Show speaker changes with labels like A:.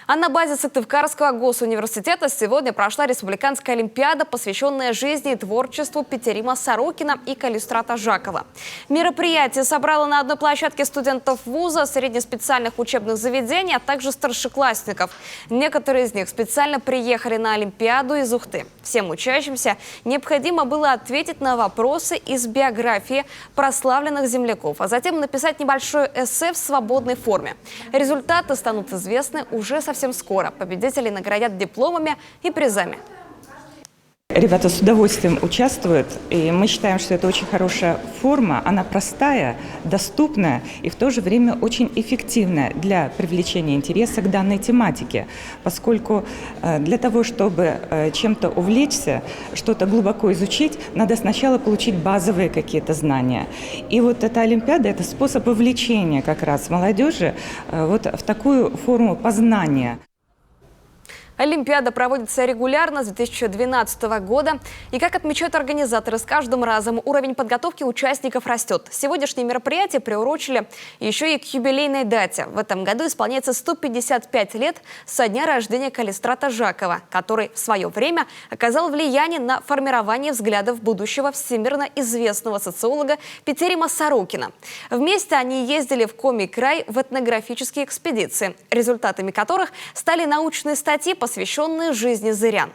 A: А на базе Сыктывкарского госуниверситета сегодня прошла республиканская олимпиада, посвященная жизни и творчеству Петерима Сорокина и Калистрата Жакова. Мероприятие собрало на одной площадке студентов вуза, среднеспециальных учебных заведений, а также старшеклассников. Некоторые из них специально приехали на олимпиаду из Ухты. Всем учащимся необходимо было ответить на вопросы из биографии прославленных земляков, а затем написать небольшое эссе в свободной форме. Результаты станут известны уже совсем скоро. Победителей наградят дипломами и призами.
B: Ребята с удовольствием участвуют, и мы считаем, что это очень хорошая форма. Она простая, доступная и в то же время очень эффективная для привлечения интереса к данной тематике, поскольку для того, чтобы чем-то увлечься, что-то глубоко изучить, надо сначала получить базовые какие-то знания. И вот эта олимпиада – это способ вовлечения как раз молодежи вот в такую форму познания.
A: Олимпиада проводится регулярно с 2012 года. И, как отмечают организаторы, с каждым разом уровень подготовки участников растет. Сегодняшнее мероприятие приурочили еще и к юбилейной дате. В этом году исполняется 155 лет со дня рождения Калистрата Жакова, который в свое время оказал влияние на формирование взглядов будущего всемирно известного социолога Петерима Сорокина. Вместе они ездили в Коми край в этнографические экспедиции, результатами которых стали научные статьи, посвященные жизни зырян.